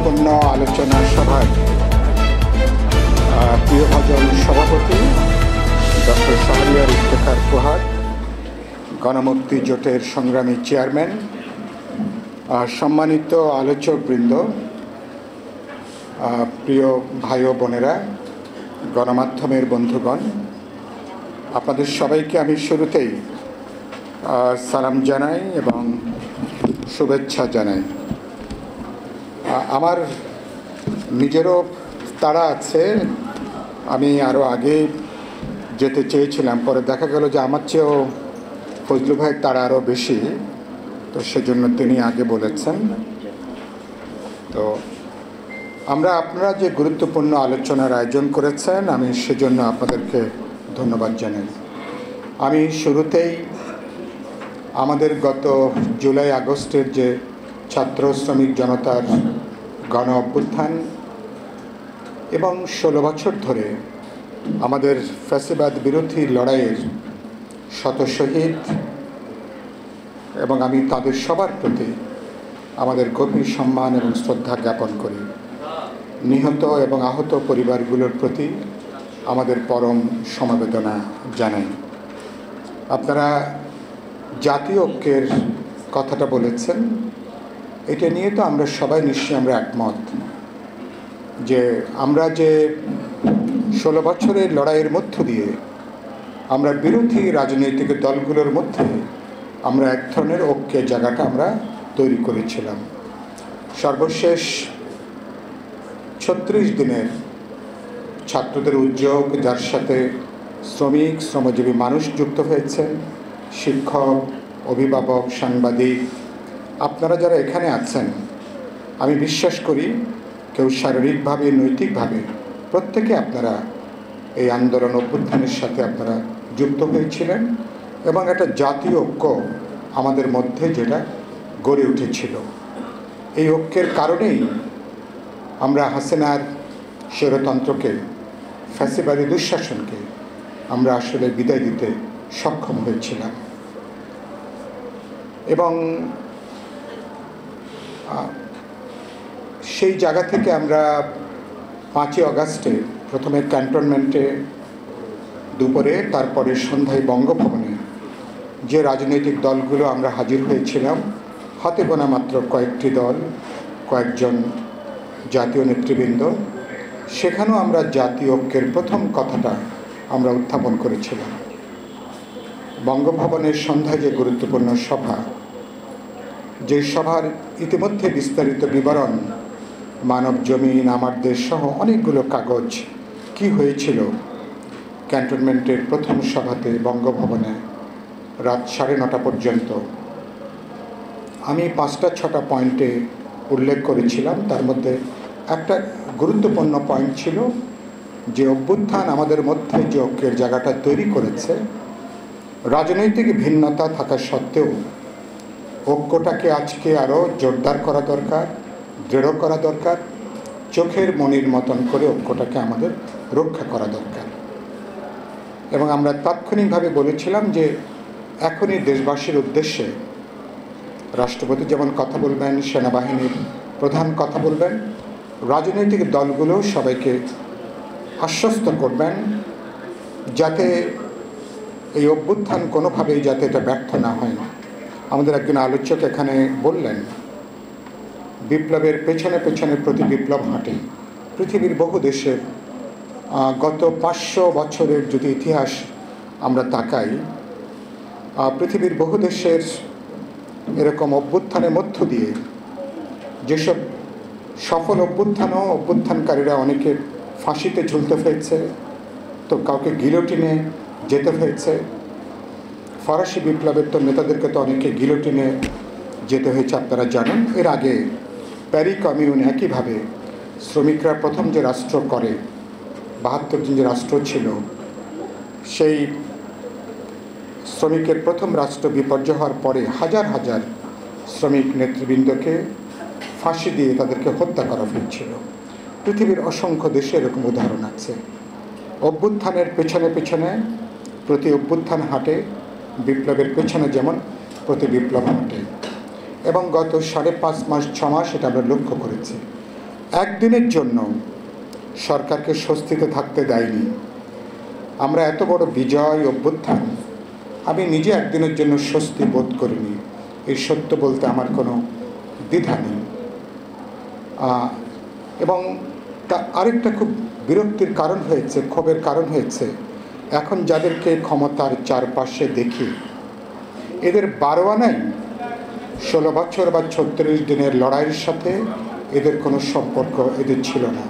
গুরুত্বপূর্ণ আলোচনা সভায় প্রিয়ভাজন সভাপতি ডক্টর শাহরিয়ার ইফতেখার ফুহাদ, গণমুক্তি জোটের সংগ্রামী চেয়ারম্যান, সম্মানিত আলোচকবৃন্দ, প্রিয় ভাই ও বোনেরা, গণমাধ্যমের বন্ধুগণ, আপনাদের সবাইকে আমি শুরুতেই সালাম জানাই এবং শুভেচ্ছা জানাই। আমার নিজেরও তাড়া আছে, আমি আরও আগে যেতে চেয়েছিলাম, পরে দেখা গেল যে আমার চেয়েও ফজলু ভাইয়ের তাড়া আরও বেশি, তো সেজন্য তিনি আগে বলেছেন। তো আপনারা যে গুরুত্বপূর্ণ আলোচনার আয়োজন করেছেন, আমি সেজন্য আপনাদেরকে ধন্যবাদ জানাই। আমি শুরুতেই আমাদের গত জুলাই আগস্টের যে ছাত্র শ্রমিক জনতার গণ অভ্যুত্থান এবং 16 বছর ধরে আমাদের ফ্যাসিবাদ বিরোধী লড়াইয়ের শত শহীদ এবং আমি তাদের সবার প্রতি আমাদের গভীর সম্মান এবং শ্রদ্ধা জ্ঞাপন করি। নিহত এবং আহত পরিবারগুলোর প্রতি আমাদের পরম সমবেদনা জানাই। আপনারা জাতীয় ঐক্যের কথাটা বলেছেন, এটা নিয়ে তো আমরা সবাই নিশ্চয়ই আমরা একমত যে আমরা যে 16 বছরের লড়াইয়ের মধ্য দিয়ে আমরা বিরোধী রাজনৈতিক দলগুলোর মধ্যে আমরা এক ধরনের ঐক্যের জায়গাটা আমরা তৈরি করেছিলাম। সর্বশেষ 36 দিনের ছাত্রদের উদ্যোগ, যার সাথে শ্রমিক শ্রমজীবী মানুষ যুক্ত হয়েছেন, শিক্ষক, অভিভাবক, সাংবাদিক, আপনারা যারা এখানে আছেন, আমি বিশ্বাস করি কেউ শারীরিকভাবে নৈতিকভাবে প্রত্যেকে আপনারা এই আন্দোলন অভ্যুত্থানের সাথে আপনারা যুক্ত হয়েছিলেন এবং একটা জাতীয় ঐক্য আমাদের মধ্যে যেটা গড়ে উঠেছিল। এই ঐক্যের কারণেই আমরা হাসিনার স্বৈরতন্ত্রকে, ফ্যাসিবাদী দুঃশাসনকে আমরা আসলে বিদায় দিতে সক্ষম হয়েছিলাম। এবং সেই জায়গা থেকে আমরা 5ই আগস্টে প্রথমে ক্যান্টনমেন্টে দুপুরে, তারপরে সন্ধ্যায় বঙ্গভবনে যে রাজনৈতিক দলগুলো আমরা হাজির হয়েছিলাম, হাতে গোনা মাত্র কয়েকটি দল, কয়েকজন জাতীয় নেতৃবৃন্দ, সেখানেও আমরা জাতীয় ঐক্যের প্রথম কথাটা আমরা উত্থাপন করেছিলাম। বঙ্গভবনের সন্ধ্যায় যে গুরুত্বপূর্ণ সভা, যে সভার ইতিমধ্যে বিস্তারিত বিবরণ মানব জমিন, আমার দেশ সহ অনেকগুলো কাগজ কি হয়েছিল ক্যান্টনমেন্টের প্রথম সভাতে বঙ্গভবনে রাত 9:30 পর্যন্ত, আমি 5-6টা পয়েন্টে উল্লেখ করেছিলাম। তার মধ্যে একটা গুরুত্বপূর্ণ পয়েন্ট ছিল যে অভ্যুত্থান আমাদের মধ্যে যে ঐক্যের জায়গাটা তৈরি করেছে, রাজনৈতিক ভিন্নতা থাকা সত্ত্বেও ঐক্যটাকে আজকে আরও জোরদার করা দরকার, দৃঢ় করা দরকার, চোখের মনির মতন করে ঐক্যটাকে আমাদের রক্ষা করা দরকার। এবং আমরা তাৎক্ষণিকভাবে বলেছিলাম যে এখনই দেশবাসীর উদ্দেশ্যে রাষ্ট্রপতি যেমন কথা বলবেন, সেনাবাহিনীর প্রধান কথা বলবেন, রাজনৈতিক দলগুলো সবাইকে আশ্বস্ত করবেন যাতে এই অভ্যুত্থান কোনোভাবেই যাতে এটা ব্যর্থ না হয়। আমাদের একজন আলোচক এখানে বললেন, বিপ্লবের পেছনে পেছনে প্রতি বিপ্লব হাঁটে। পৃথিবীর বহু দেশের গত 500 বছরের যদি ইতিহাস আমরা তাকাই, পৃথিবীর বহু দেশের এরকম অভ্যুত্থানের মধ্য দিয়ে যেসব সফল অভ্যুত্থানকারীরা অনেকে ফাঁসিতে ঝুলতে হয়েছে, তো কাউকে গিলোটিনে যেতে হয়েছে। ফরাসি বিপ্লবের তো নেতাদেরকে তো অনেকে গিলোটিনে যেতে হয়েছে, আপনারা জানেন। এর আগে প্যারি কমিউন একইভাবে শ্রমিকরা প্রথম যে রাষ্ট্র করে, 72 জন যে রাষ্ট্র ছিল, সেই শ্রমিকের প্রথম রাষ্ট্র বিপর্যয় হওয়ার পরে হাজার হাজার শ্রমিক নেতৃবৃন্দকে ফাঁসি দিয়ে তাদেরকে হত্যা করা হয়েছিল। পৃথিবীর অসংখ্য দেশে এরকম উদাহরণ আছে। অভ্যুত্থানের পেছনে পেছনে প্রতি অভ্যুত্থান হাঁটে, বিপ্লবের পেছনে যেমন প্রতি বিপ্লব হাঁটে। এবং গত 5.5 মাস 6 মাস এটা আমরা লক্ষ্য করেছি। একদিনের জন্য সরকারকে স্বস্তিতে থাকতে দেয়নি। আমরা এত বড় বিজয় অভ্যুত্থান, আমি নিজে একদিনের জন্য স্বস্তি বোধ করিনি। এই সত্য বলতে আমার কোনো দ্বিধা নেই। এবং তা আরেকটা খুব বিরক্তির কারণ হয়েছে, ক্ষোভের কারণ হয়েছে, এখন যাদেরকে ক্ষমতার চারপাশে দেখি, এদের বারোয়ানাই 16 বছর বা 36 দিনের লড়াইয়ের সাথে এদের কোনো সম্পর্ক এদের ছিল না।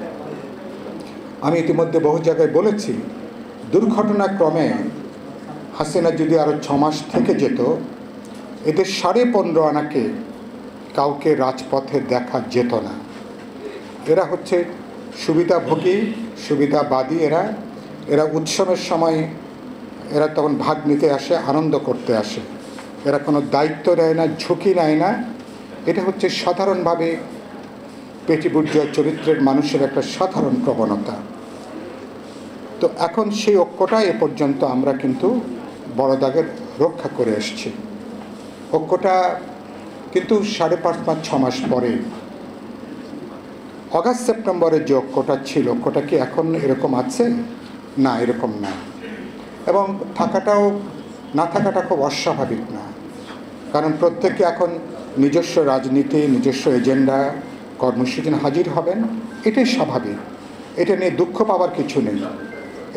আমি ইতিমধ্যে বহু জায়গায় বলেছি, দুর্ঘটনাক্রমে হাসিনা যদি আরও 6 মাস থেকে যেত, এদের 15.5 আনাকে কাউকে রাজপথে দেখা যেত না। এরা হচ্ছে সুবিধাভোগী, সুবিধাবাদী। এরা উৎসবের সময় এরা তখন ভাগ নিতে আসে, আনন্দ করতে আসে। এরা কোনো দায়িত্ব নেয় না, ঝুঁকি নেয় না। এটা হচ্ছে সাধারণভাবে পেটিবুর্জোয়া চরিত্রের মানুষের একটা সাধারণ প্রবণতা। তো এখন সেই ঐক্যটা এ পর্যন্ত আমরা কিন্তু বড় দাগের রক্ষা করে এসেছি। ঐক্যটা কিন্তু 5.5-6 মাস পরে, অগাস্ট সেপ্টেম্বরে যে ঐক্যটা ছিল, ঐক্যটা কি এখন এরকম আছে? না, এরকম না। এবং না থাকাটা খুব অস্বাভাবিক না, কারণ প্রত্যেকে এখন নিজস্ব রাজনীতি, নিজস্ব এজেন্ডা, কর্মসূচি হাজির হবেন। এটাই স্বাভাবিক। এটা নিয়ে দুঃখ পাওয়ার কিছু নেই,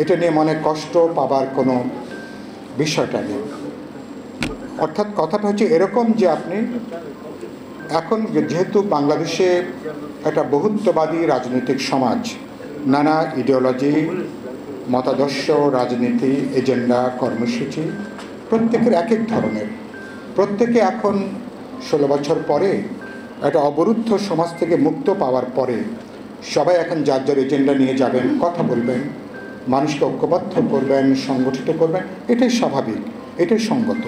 এটা নিয়ে মনে কষ্ট পাবার কোনো বিষয়টা নেই। অর্থাৎ কথাটা হচ্ছে এরকম যে আপনি এখন যেহেতু বাংলাদেশে একটা বহুত্ববাদী রাজনৈতিক সমাজ, নানা ইডিওলজি, মতাদর্শ, রাজনীতি, এজেন্ডা, কর্মসূচি প্রত্যেকের এক এক ধরনের। প্রত্যেকে এখন 16 বছর পরে একটা অবরুদ্ধ সমাজ থেকে মুক্ত পাওয়ার পরে সবাই এখন যার যার এজেন্ডা নিয়ে যাবেন, কথা বলবেন, মানুষকে ঐক্যবদ্ধ করবেন, সংগঠিত করবেন। এটাই স্বাভাবিক, এটাই সঙ্গত।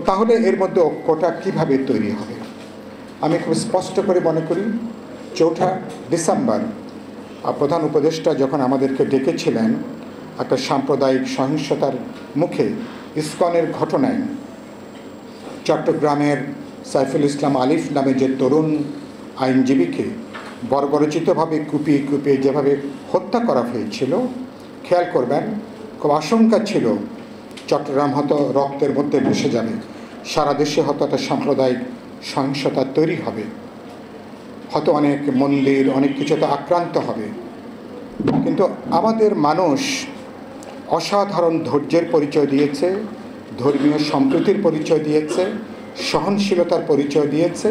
তাহলে এর মধ্যে ঐক্যটা কীভাবে তৈরি হবে? আমি খুব স্পষ্ট করে মনে করি 4 ডিসেম্বর প্রধান উপদেষ্টা যখন আমাদেরকে ডেকেছিলেন একটা সাম্প্রদায়িক সহিংসতার মুখে ইসকনের ঘটনায়, চট্টগ্রামের সাইফুল ইসলাম আলিফ নামে যে তরুণ আইনজীবীকে বর্বরচিতভাবে কুপিয়ে যেভাবে হত্যা করা হয়েছিল, খেয়াল করবেন, খুব আশঙ্কা ছিল চট্টগ্রাম হয়তো রক্তের মধ্যে ভেসে যাবে, সারা দেশে হয়তো একটা সাম্প্রদায়িক সহিংসতা তৈরি হবে, হয়তো অনেক মন্দির, অনেক কিছুতে আক্রান্ত হবে। কিন্তু আমাদের মানুষ অসাধারণ ধৈর্যের পরিচয় দিয়েছে, ধর্মীয় সম্প্রীতির পরিচয় দিয়েছে, সহনশীলতার পরিচয় দিয়েছে।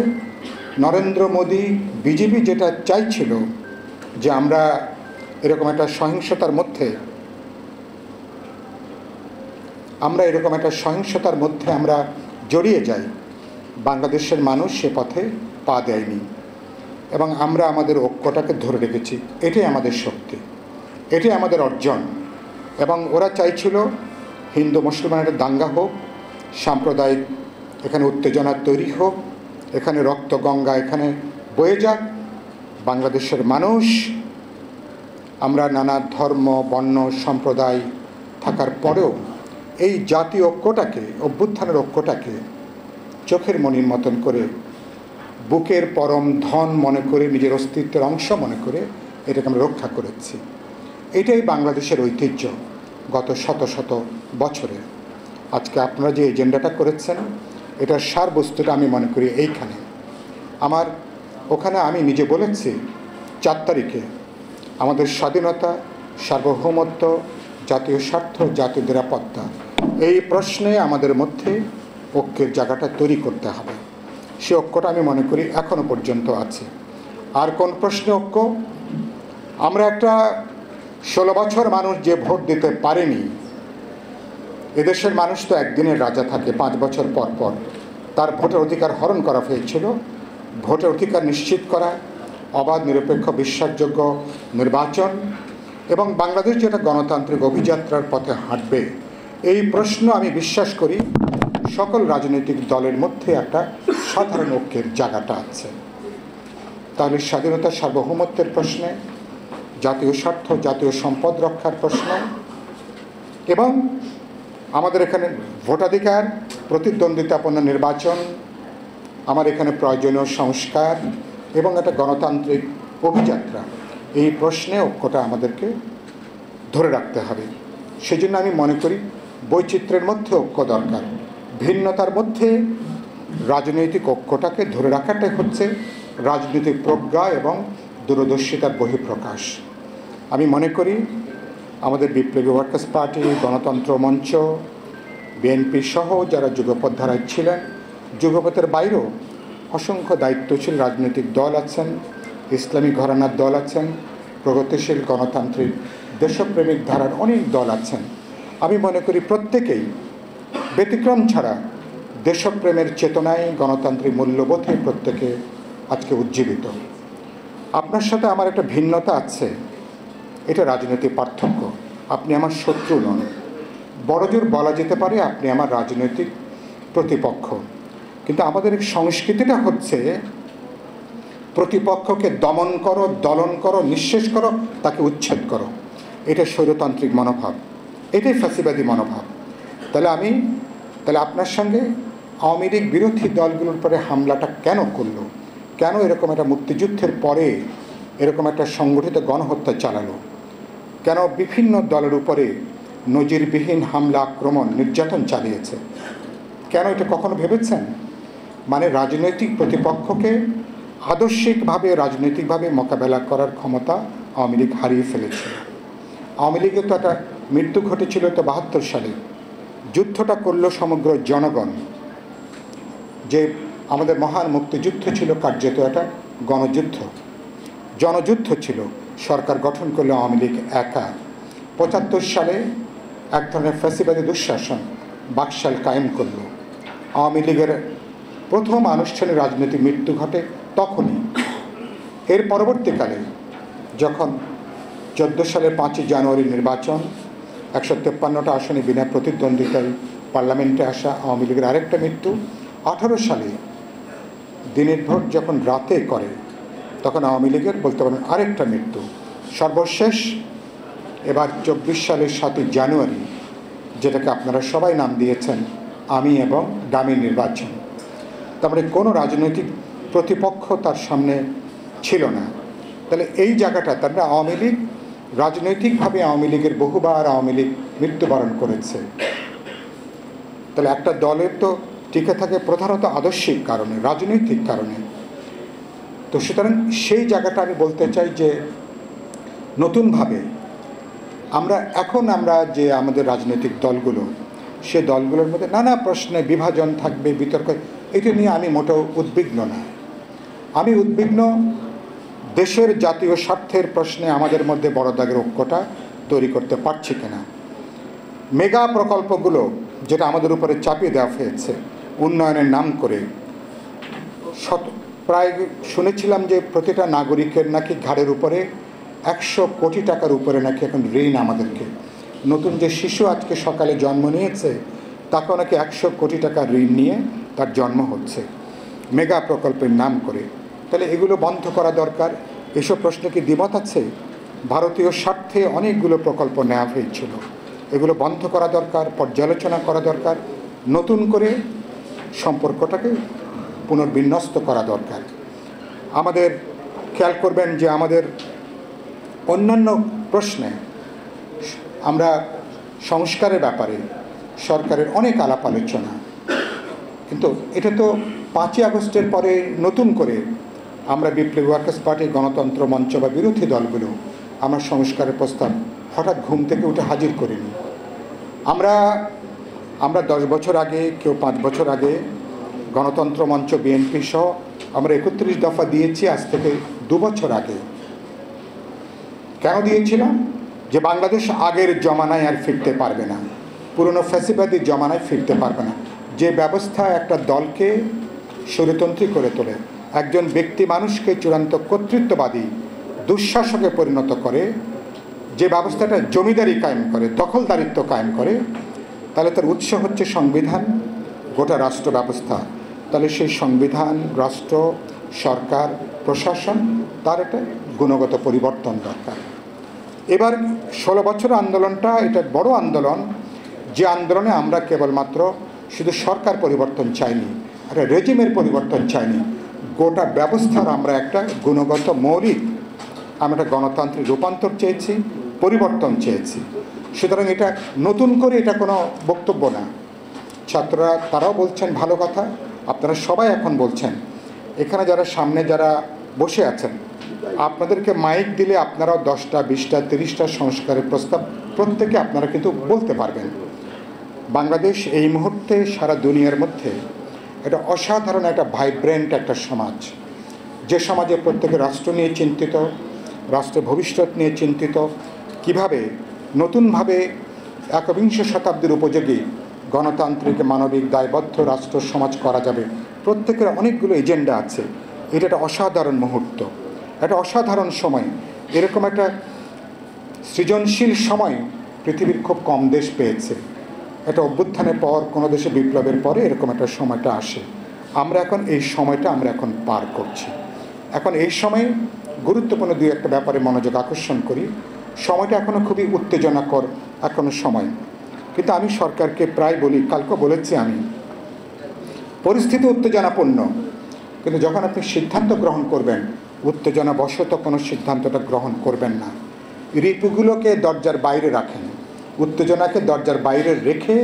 নরেন্দ্র মোদী, বিজেপি যেটা চাইছিল যে আমরা এরকম একটা সহিংসতার মধ্যে আমরা জড়িয়ে যাই, বাংলাদেশের মানুষ সে পথে পা দেয়নি এবং আমরা আমাদের ঐক্যটাকে ধরে রেখেছি। এটাই আমাদের শক্তি, এটাই আমাদের অর্জন। এবং ওরা চাইছিল হিন্দু মুসলমানের দাঙ্গা হোক, সাম্প্রদায়িক এখানে উত্তেজনা তৈরি হোক, এখানে রক্ত গঙ্গা এখানে বয়ে যাক। বাংলাদেশের মানুষ, আমরা নানা ধর্ম, বর্ণ, সম্প্রদায় থাকার পরেও এই জাতীয় ঐক্যটাকে, অভ্যুত্থানের ঐক্যটাকে চোখের মণির মতন করে, বুকের পরম ধন মনে করে, নিজের অস্তিত্বের অংশ মনে করে এটাকে আমরা রক্ষা করেছি। এটাই বাংলাদেশের ঐতিহ্য গত শত শত বছরে। আজকে আপনারা যে এজেন্ডাটা করেছেন, এটার সারবস্তুটা আমি মনে করি এইখানে। ওখানে আমি নিজে বলেছি 4 তারিখে আমাদের স্বাধীনতা, সার্বভৌমত্ব, জাতীয় স্বার্থ, জাতীয় নিরাপত্তা, এই প্রশ্নে আমাদের মধ্যে ঐক্যের জায়গাটা তৈরি করতে হবে। সে ঐক্যটা আমি মনে করি এখনও পর্যন্ত আছে। আর কোন প্রশ্নে ঐক্য? আমরা একটা 16 বছর মানুষ যে ভোট দিতে পারেনি, এদেশের মানুষ তো একদিনের রাজা থাকে, 5 বছর পর পর তার ভোটের অধিকার হরণ করা হয়েছিল। ভোটের অধিকার নিশ্চিত করা, অবাধ, নিরপেক্ষ, বিশ্বাসযোগ্য নির্বাচন এবং বাংলাদেশ যেটা গণতান্ত্রিক অভিযাত্রার পথে হাঁটবে, এই প্রশ্ন আমি বিশ্বাস করি সকল রাজনৈতিক দলের মধ্যে একটা সাধারণ ঐক্যের জায়গাটা আছে। তাহলে স্বাধীনতা, সার্বভৌমত্বের প্রশ্নে, জাতীয় স্বার্থ, জাতীয় সম্পদ রক্ষার প্রশ্ন এবং আমাদের এখানে ভোটাধিকার, প্রতিদ্বন্দ্বিতাপূর্ণ নির্বাচন, আমার এখানে প্রয়োজনীয় সংস্কার এবং একটা গণতান্ত্রিক অভিযাত্রা, এই প্রশ্নে ঐক্যটা আমাদেরকে ধরে রাখতে হবে। সেজন্য আমি মনে করি বৈচিত্র্যের মধ্যে ঐক্য দরকার, ভিন্নতার মধ্যে রাজনৈতিক ঐক্যটাকে ধরে রাখাটাই হচ্ছে রাজনৈতিক প্রজ্ঞা এবং দূরদর্শিতার বহিঃপ্রকাশ। আমি মনে করি আমাদের বিপ্লবী ওয়ার্কার্স পার্টি, গণতন্ত্র মঞ্চ, বিএনপি সহ যারা যুগপৎ ধারায় ছিলেন, যুগপথের বাইরেও অসংখ্য দায়িত্বশীল রাজনৈতিক দল আছেন, ইসলামী ঘরানার দল আছেন, প্রগতিশীল গণতান্ত্রিক দেশপ্রেমিক ধারার অনেক দল আছেন। আমি মনে করি প্রত্যেকেই ব্যতিক্রম ছাড়া দেশপ্রেমের চেতনায়, গণতান্ত্রিক মূল্যবোধে প্রত্যেকে আজকে উজ্জীবিত। আপনার সাথে আমার একটা ভিন্নতা আছে, এটা রাজনৈতিক পার্থক্য। আপনি আমার শত্রু নন, বড়জোর বলা যেতে পারে আপনি আমার রাজনৈতিক প্রতিপক্ষ। কিন্তু আমাদের সংস্কৃতিটা হচ্ছে প্রতিপক্ষকে দমন করো, দলন করো, নিঃশেষ করো, তাকে উচ্ছেদ করো। এটা স্বৈরতান্ত্রিক মনোভাব, এটাই ফ্যাসিবাদী মনোভাব। তাহলে আপনার সঙ্গে আওয়ামী লীগ বিরোধী দলগুলোর পরে হামলাটা কেন করলো? কেন এরকম একটা মুক্তিযুদ্ধের পরে এরকম একটা সংগঠিত গণহত্যা চালালো? কেন বিভিন্ন দলের উপরে নজিরবিহীন হামলা, আক্রমণ, নির্যাতন চালিয়েছে? কেন এটা কখনো ভেবেছেন? মানে রাজনৈতিক প্রতিপক্ষকে আদর্শিকভাবে, রাজনৈতিকভাবে মোকাবেলা করার ক্ষমতা আওয়ামী লীগ হারিয়ে ফেলেছিল। আওয়ামী লীগের তো একটা মৃত্যু ঘটেছিল তো ৭২ সালে। যুদ্ধটা করলো সমগ্র জনগণ। যে আমাদের মহান মুক্তিযুদ্ধ ছিল কার্যত একটা জনযুদ্ধ ছিল। সরকার গঠন করলো আওয়ামী লীগ একা। ৭৫ সালে এক ধরনের ফ্যাসিবাদী দুঃশাসন বাকশাল কায়েম করল। আওয়ামী লীগের প্রথম আনুষ্ঠানিক রাজনৈতিক মৃত্যু ঘটে তখনই। এর পরবর্তীকালে যখন ১৪ সালের ৫ই জানুয়ারি নির্বাচন, ১৫৩টা আসনে বিনা প্রতিদ্বন্দ্বিতায় পার্লামেন্টে আসা আওয়ামী লীগের আরেকটা মৃত্যু। ১৮ সালে দিনের ভোট যখন রাতে করে তখন আওয়ামী লীগের বলতে পারেন আরেকটা মৃত্যু। সর্বশেষ এবার ২৪ সালের ৭ই জানুয়ারি, যেটাকে আপনারা সবাই নাম দিয়েছেন আমি এবং ডামি নির্বাচন। তারপরে কোনো রাজনৈতিক প্রতিপক্ষ তার সামনে ছিল না। তাহলে এই জায়গাটা, তারপরে আওয়ামী লীগ রাজনৈতিকভাবে, আওয়ামী লীগের বহুবার আওয়ামী লীগ মৃত্যুবরণ করেছে। তাহলে একটা দলের তো টিকে থাকে প্রধানত আদর্শিক কারণে, রাজনৈতিক কারণে। তো সুতরাং সেই জায়গাটা আমি বলতে চাই যে নতুনভাবে আমরা যে আমাদের রাজনৈতিক দলগুলো, সে দলগুলোর মধ্যে নানা প্রশ্নে বিভাজন থাকবে, বিতর্ক, এটা নিয়ে আমি মোটেও উদ্বিগ্ন না। আমি উদ্বিগ্ন দেশের জাতীয় স্বার্থের প্রশ্নে আমাদের মধ্যে বড় দাগের ঐক্যটা তৈরি করতে পারছি কিনা। মেগা প্রকল্পগুলো যেটা আমাদের উপরে চাপিয়ে দেওয়া হয়েছে উন্নয়নের নাম করে, প্রায় শুনেছিলাম যে প্রতিটা নাগরিকের নাকি ঘাড়ের উপরে ১০০ কোটি টাকার উপরে নাকি এখন ঋণ আমাদেরকে। নতুন যে শিশু আজকে সকালে জন্ম নিয়েছে তাকেও নাকি ১০০ কোটি টাকা ঋণ নিয়ে তার জন্ম হচ্ছে মেগা প্রকল্পের নাম করে। তাহলে এগুলো বন্ধ করা দরকার। এসব প্রশ্নে কি দ্বিমত আছে? ভারতীয় স্বার্থে অনেকগুলো প্রকল্প নেওয়া হয়েছিল, এগুলো বন্ধ করা দরকার, পর্যালোচনা করা দরকার, নতুন করে সম্পর্কটাকে পুনর্বিন্যস্ত করা দরকার। আমাদের খেয়াল করবেন যে আমাদের অন্যান্য প্রশ্নে আমরা সংস্কারের ব্যাপারে সরকারের অনেক আলাপ আলোচনা, কিন্তু এটা তো ৫ই আগস্টের পরে নতুন করে আমরা বিপ্লবী ওয়ার্কার্স পার্টি, গণতন্ত্র মঞ্চ বা বিরোধী দলগুলো আমরা সংস্কারের প্রস্তাব হঠাৎ ঘুম থেকে উঠে হাজির করিনি। আমরা ১০ বছর আগে, কেউ ৫ বছর আগে গণতন্ত্র মঞ্চ, বিএনপি সহ আমরা ৩১ দফা দিয়েছি আজ থেকে ২ বছর আগে। কেন দিয়েছিলাম? যে বাংলাদেশ আগের জমানায় আর ফিরতে পারবে না, পুরনো ফ্যাসিবাদী জমানায় ফিরতে পারবে না। যে ব্যবস্থা একটা দলকে স্বৈরতন্ত্রী করে তোলে, একজন ব্যক্তি মানুষকে চূড়ান্ত কর্তৃত্ববাদী দুঃশাসকে পরিণত করে, যে ব্যবস্থাটা জমিদারি কায়েম করে, দখলদারিত্ব কায়েম করে, তাহলে তার উৎস হচ্ছে সংবিধান, গোটা রাষ্ট্র ব্যবস্থা। তাহলে সেই সংবিধান, রাষ্ট্র, সরকার, প্রশাসন, তার একটা গুণগত পরিবর্তন দরকার। এবার ১৬ বছরের আন্দোলনটা এটা বড় আন্দোলন, যে আন্দোলনে আমরা কেবলমাত্র শুধু সরকার পরিবর্তন চাইনি, একটা রেজিমের পরিবর্তন চাইনি, গোটা ব্যবস্থার আমরা একটা গুণগত মৌলিক আমরা একটা গণতান্ত্রিক রূপান্তর চেয়েছি, পরিবর্তন চেয়েছি। সুতরাং এটা নতুন করে এটা কোনো বক্তব্য না। ছাত্ররা তারাও বলছেন ভালো কথা, আপনারা সবাই এখন বলছেন। এখানে যারা সামনে যারা বসে আছেন, আপনাদেরকে মাইক দিলে আপনারাও 10টা 20টা 30টা সংস্কারের প্রস্তাব প্রত্যেকে আপনারা কিন্তু বলতে পারবেন। বাংলাদেশ এই মুহূর্তে সারা দুনিয়ার মধ্যে এটা অসাধারণ একটা ভাইব্রেন্ট একটা সমাজ, যে সমাজে প্রত্যেকে রাষ্ট্র নিয়ে চিন্তিত, রাষ্ট্রের ভবিষ্যৎ নিয়ে চিন্তিত, কিভাবে নতুনভাবে একবিংশ শতাব্দীর উপযোগী গণতান্ত্রিক মানবিক দায়বদ্ধ রাষ্ট্র সমাজ করা যাবে। প্রত্যেকের অনেকগুলো এজেন্ডা আছে। এটা একটা অসাধারণ মুহূর্ত, একটা অসাধারণ সময়। এরকম একটা সৃজনশীল সময় পৃথিবীর খুব কম দেশ পেয়েছে। একটা অভ্যুত্থানের পর, কোনো দেশে বিপ্লবের পরে এরকম একটা সময়টা আসে। আমরা এখন এই সময়টা আমরা এখন পার করছি। এখন এই সময়ে গুরুত্বপূর্ণ দুই একটা ব্যাপারে মনোযোগ আকর্ষণ করি। সময়টা এখনও খুবই উত্তেজনাকর এখনও সময়, কিন্তু আমি সরকারকে প্রায় বলি, কালকে বলেছি আমি, পরিস্থিতি উত্তেজনাপূর্ণ, কিন্তু যখন আপনি সিদ্ধান্ত গ্রহণ করবেন উত্তেজনাবশত কোনো সিদ্ধান্তটা গ্রহণ করবেন না। রিপুগুলোকে দরজার বাইরে রাখেন, উত্তেজনাকে দরজার বাইরে রেখে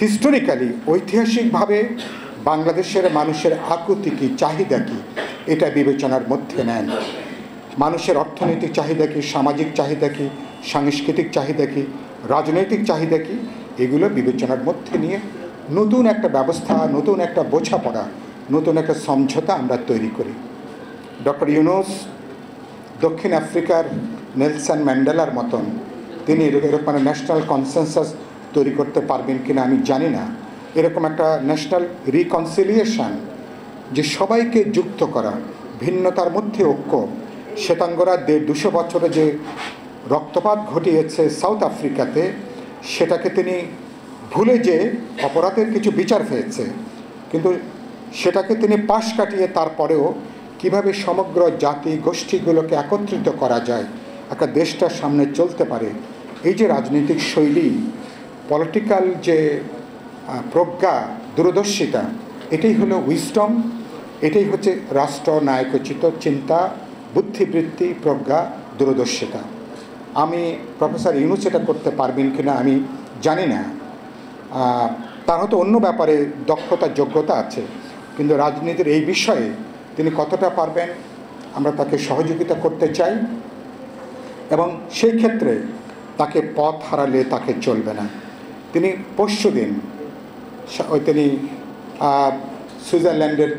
হিস্টোরিক্যালি ঐতিহাসিকভাবে বাংলাদেশের মানুষের আকুতি কী, চাহিদা কী, এটা বিবেচনার মধ্যে নেন। মানুষের অর্থনৈতিক চাহিদা কী, সামাজিক চাহিদা কী, সাংস্কৃতিক চাহিদা কী, রাজনৈতিক চাহিদা কী, এগুলো বিবেচনার মধ্যে নিয়ে নতুন একটা ব্যবস্থা, নতুন একটা বোঝাপড়া, নতুন একটা সমঝোতা আমরা তৈরি করি। ডক্টর ইউনূস দক্ষিণ আফ্রিকার নেলসন ম্যান্ডেলার মতন তিনি এরকম ন্যাশনাল কনসেনসাস তৈরি করতে পারবেন কিনা আমি জানি না। এরকম একটা ন্যাশনাল রিকনসিলিয়েশন, যে সবাইকে যুক্ত করা, ভিন্নতার মধ্যে ঐক্য। শ্বেতাঙ্গরা 150 বছরে যে রক্তপাত ঘটিয়েছে সাউথ আফ্রিকাতে, সেটাকে তিনি ভুলে যে অপরাধের কিছু বিচার পেয়েছে, কিন্তু সেটাকে তিনি পাশ কাটিয়ে তারপরেও কিভাবে সমগ্র জাতি গোষ্ঠীগুলোকে একত্রিত করা যায়, একটা দেশটার সামনে চলতে পারে, এই যে রাজনৈতিক শৈলী, পলিটিক্যাল যে প্রজ্ঞা, দূরদর্শিতা, এটাই হলো উইজডম, এটাই হচ্ছে রাষ্ট্র নায়কোচিত চিন্তা, বুদ্ধিবৃত্তি, প্রজ্ঞা, দূরদর্শিতা। আমি প্রফেসর ইউনূস এটা করতে পারবেন কিনা আমি জানি না, তার হয়তো অন্য ব্যাপারে দক্ষতা যোগ্যতা আছে, কিন্তু রাজনীতির এই বিষয়ে তিনি কতটা পারবেন আমরা তাকে সহযোগিতা করতে চাই। এবং সেই ক্ষেত্রে তাকে পথ হারালে তাকে চলবে না। তিনি পরশুদিন তিনি সুইজারল্যান্ডের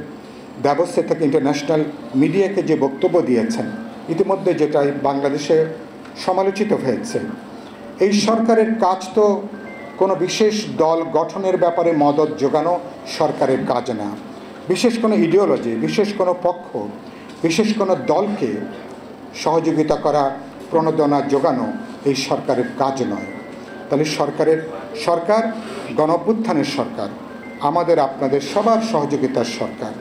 ব্যবস্থা থেকে ইন্টারন্যাশনাল মিডিয়াকে যে বক্তব্য দিয়েছেন, ইতিমধ্যে যেটা বাংলাদেশে সমালোচিত হয়েছে। এই সরকারের কাজ তো কোনো বিশেষ দল গঠনের ব্যাপারে মদত জোগানো সরকারের কাজ না, বিশেষ কোনো ইডিওলজি, বিশেষ কোনো পক্ষ, বিশেষ কোনো দলকে সহযোগিতা করা, প্রণোদনা জোগানো এই সরকারের কাজ নয়। তাহলে সরকার গণঅভ্যুত্থানের সরকার, আমাদের আপনাদের সবার সহযোগিতার সরকার।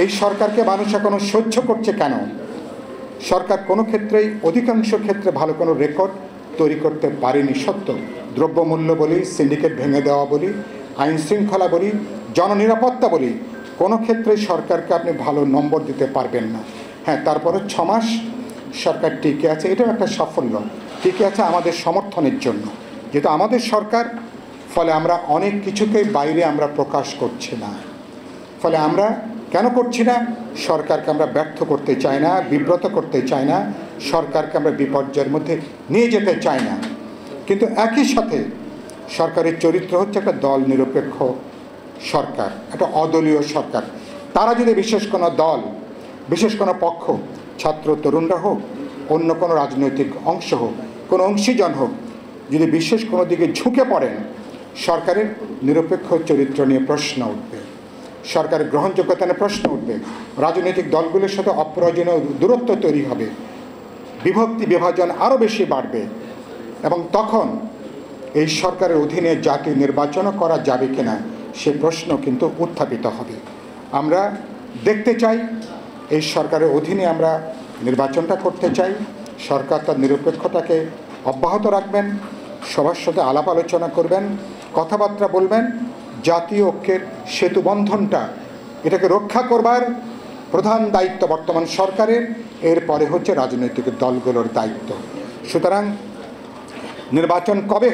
এই সরকারকে মানুষ এখনো সহ্য করছে কেন? সরকার কোনো ক্ষেত্রেই, অধিকাংশ ক্ষেত্রে ভালো কোনো রেকর্ড তৈরি করতে পারেনি সত্য। দ্রব্যমূল্য বলি, সিন্ডিকেট ভেঙে দেওয়া বলি, আইন শৃঙ্খলা বলি, জননিরাপত্তা বলি, কোনো ক্ষেত্রেই সরকারকে আপনি ভালো নম্বর দিতে পারবেন না। হ্যাঁ, তারপরে 6 মাস সরকার টিকে আছে, এটাও একটা সাফল্য। টিকে আছে আমাদের সমর্থনের জন্য, যেটা আমাদের সরকার, ফলে আমরা অনেক কিছুকেই বাইরে আমরা প্রকাশ করছি না। ফলে আমরা কেন করছি না? সরকারকে আমরা ব্যর্থ করতে চাই না, বিব্রত করতে চাই না, সরকারকে আমরা বিপর্যয়ের মধ্যে নিয়ে যেতে চাই না। কিন্তু একই সাথে সরকারের চরিত্র হচ্ছে একটা দল নিরপেক্ষ সরকার, একটা অদলীয় সরকার। তারা যদি বিশেষ কোনো দল, বিশেষ কোনো পক্ষ, ছাত্র তরুণরা হোক, অন্য কোনো রাজনৈতিক অংশ হোক, কোনো অংশীজন হোক, যদি বিশেষ কোনো দিকে ঝুঁকে পড়েন, সরকারের নিরপেক্ষ চরিত্র নিয়ে প্রশ্ন উঠবে, সরকারের গ্রহণযোগ্যতা নিয়ে প্রশ্ন উঠবে, রাজনৈতিক দলগুলির সাথে অপ্রয়োজনীয় দূরত্ব তৈরি হবে, বিভক্তি বিভাজন আরও বেশি বাড়বে, এবং তখন এই সরকারের অধীনে জাতীয় নির্বাচনও করা যাবে কিনা সে প্রশ্ন কিন্তু উত্থাপিত হবে। আমরা দেখতে চাই এই সরকারের অধীনে আমরা নির্বাচনটা করতে চাই। সরকার তার নিরপেক্ষতাকে অব্যাহত রাখবেন, সবার সাথে আলাপ আলোচনা করবেন, কথাবার্তা বলবেন, জাতীয় ঐক্যের সেতুবন্ধনটা এটাকে রক্ষা করবার প্রধান দায়িত্ব বর্তমান সরকারের, এরপরে হচ্ছে রাজনৈতিক দলগুলোর দায়িত্ব। সুতরাং নির্বাচন কবে